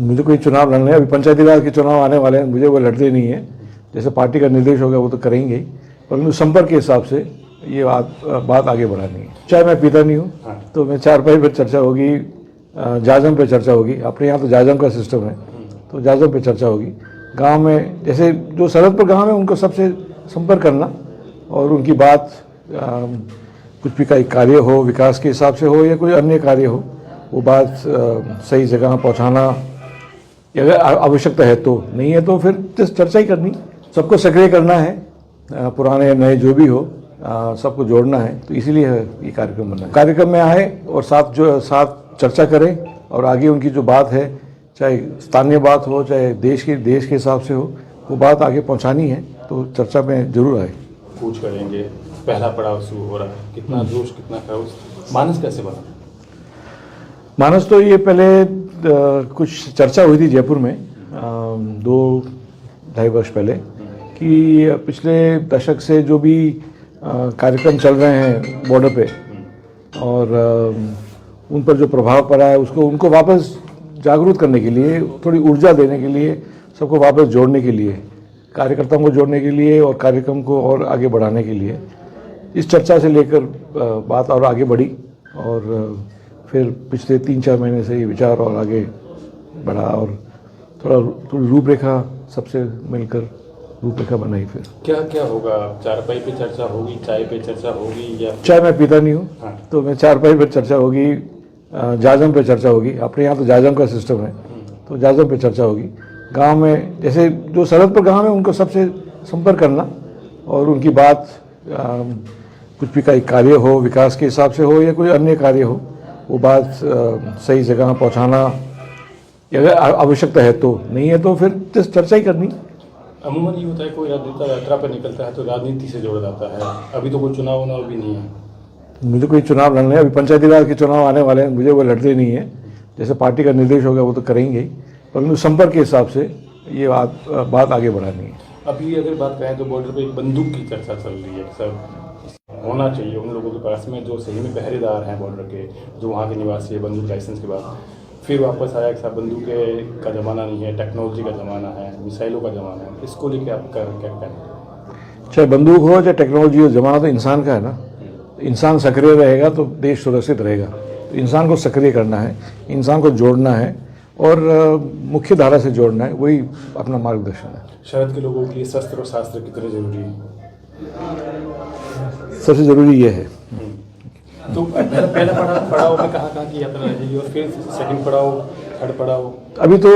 मुझे कोई चुनाव लड़ने, अभी पंचायती राज के चुनाव आने वाले हैं, मुझे वो लड़ते नहीं है। जैसे पार्टी का निर्देश होगा वो तो करेंगे ही, परंतु संपर्क के हिसाब से ये बात आगे बढ़ानी है। चाहे मैं पीता नहीं हूँ तो मैं चारपाई पर चर्चा होगी, जाजम पे चर्चा होगी। अपने यहाँ तो जाजम का सिस्टम है, तो जाजम पे चर्चा होगी। गांव में जैसे जो सरहद पर गांव है उनको सबसे संपर्क करना और उनकी बात, कुछ भी का कार्य हो, विकास के हिसाब से हो या कोई अन्य कार्य हो, वो बात सही जगह पहुंचाना, अगर आवश्यकता है तो, नहीं है तो फिर just चर्चा ही करनी। सबको सक्रिय करना है, पुराने नए जो भी हो सबको जोड़ना है, तो इसीलिए ये कार्यक्रम बना है। कार्यक्रम में आए और साथ चर्चा करें और आगे उनकी जो बात है, चाहे स्थानीय बात हो चाहे देश के हिसाब से हो, वो बात आगे पहुंचानी है, तो चर्चा में जरूर आए। पूछ करेंगे, पहला पड़ाव शुरू हो रहा है, कितना जोश कितना खरोश, मानस कैसे बना? मानस तो ये पहले कुछ चर्चा हुई थी जयपुर में 2-2.5 वर्ष पहले कि पिछले दशक से जो भी कार्यक्रम चल रहे हैं बॉर्डर पे और उन पर जो प्रभाव पड़ा है उनको वापस जागरूक करने के लिए, थोड़ी ऊर्जा देने के लिए, सबको वापस जोड़ने के लिए, कार्यकर्ताओं को जोड़ने के लिए और कार्यक्रम को और आगे बढ़ाने के लिए इस चर्चा से लेकर बात और आगे बढ़ी और फिर पिछले 3-4 महीने से ये विचार और आगे बढ़ा और थोड़ी रूपरेखा सबसे मिलकर रूपरेखा बनाई। फिर क्या होगा? चारपाई पे चर्चा होगी, चाय पे चर्चा होगी या? चाय मैं पीता नहीं हूँ तो मैं चारपाई पर चर्चा होगी, जाजम पे चर्चा होगी। अपने यहाँ तो जाजम का सिस्टम है, तो जाजम पे चर्चा होगी। गांव में जैसे जो सरहद पर गांव है उनको सबसे संपर्क करना और उनकी बात, कुछ भी का कार्य हो, विकास के हिसाब से हो या कोई अन्य कार्य हो, वो बात सही जगह पहुंचाना, अगर आवश्यकता है तो, नहीं है तो फिर just चर्चा ही करनी। अमूमन ये होता है कोई राजनेता यात्रा पर निकलता है तो राजनीति से जोड़ जाता है, अभी तो कोई चुनाव भी नहीं है। मुझे कोई चुनाव लड़ने, अभी पंचायती राज के चुनाव आने वाले हैं, मुझे वो लड़ते नहीं है। जैसे पार्टी का निर्देश होगा वो तो करेंगे ही, परंतु संपर्क के हिसाब से ये बात आगे बढ़ानी है। अभी अगर बात करें तो बॉर्डर पे एक बंदूक की चर्चा चल रही है, सर होना चाहिए उन लोगों के पास में जो सही में पहरेदार हैं बॉर्डर के, जो वहाँ के निवासी है, बंदूक लाइसेंस के बाद फिर वापस आया कि साहब बंदूक का ज़माना नहीं है, टेक्नोलॉजी का ज़माना है, मिसाइलों का ज़माना है, इसको लेके आप क्या कहें? चाहे बंदूक हो चाहे टेक्नोलॉजी हो, ज़माना तो इंसान का है ना। इंसान सक्रिय रहेगा तो देश सुरक्षित रहेगा। तो इंसान को सक्रिय करना है, इंसान को जोड़ना है और मुख्य धारा से जोड़ना है, वही अपना मार्गदर्शन है। शरद के लोगों के लिए शस्त्र और शास्त्र कितने जरूरी है? सबसे जरूरी ये है। तो पहला पड़ाव में कहाँ की यात्रा रहेगी और फिर सेकंड पड़ाव, थर्ड पड़ाव? अभी तो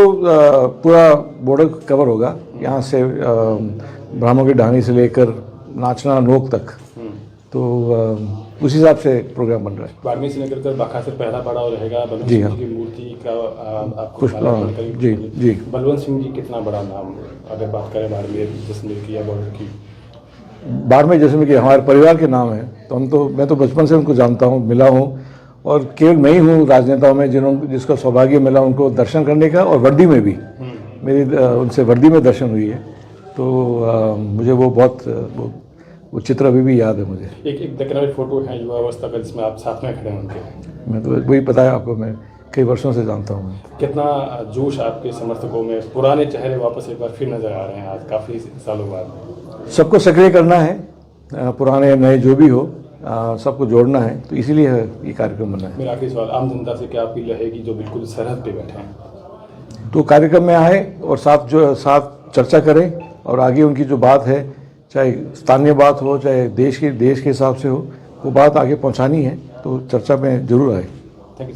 पूरा बॉर्डर कवर होगा, यहाँ से ब्राह्मण की ढाणी से लेकर नाचना नोक तक, तो उस हिसाब से प्रोग्राम बन रहा है। बाड़मेर से निकलकर बाकासुर पहला पड़ाव रहेगा। बलवंत जी सिंह हाँ। जी की मूर्ति का पुष्प, जी। बलवंत सिंह जी कितना बड़ा नाम, अगर बात करें बाड़मेर जैसलमेर की या बॉर्डर की? बाड़मेर जैसलमेर के हमारे परिवार के नाम है, तो मैं तो बचपन से उनको जानता हूँ, मिला हूँ, और केवल मैं ही हूँ राजनेताओं में जिसका सौभाग्य मिला उनको दर्शन करने का, और वर्दी में भी मेरी उनसे वर्दी में दर्शन हुई है। तो मुझे वो बहुत वो चित्र अभी भी याद है मुझे। एक दक्कन फोटो है युवा अवस्था का जिसमें आप साथ में खड़े हैं उनके। मैं तो वही पता है आपको, मैं कई वर्षों से जानता हूँ। कितना जोश आपके समर्थकों में, पुराने चेहरे वापस एक बार फिर नजर आ रहे हैं आज काफ़ी सालों बाद? सबको सक्रिय करना है, पुराने नए जो भी हो सबको जोड़ना है, तो इसीलिए ये कार्यक्रम बना है। मेरा आखिरी सवाल, आम जनता से क्या अपील रहेगी जो बिल्कुल सरहद पे बैठे हैं? तो कार्यक्रम में आए और साथ चर्चा करें और आगे उनकी जो बात है, चाहे स्थानीय बात हो चाहे देश के हिसाब से हो, वो बात आगे पहुंचानी है, तो चर्चा में जरूर आए। Thank you.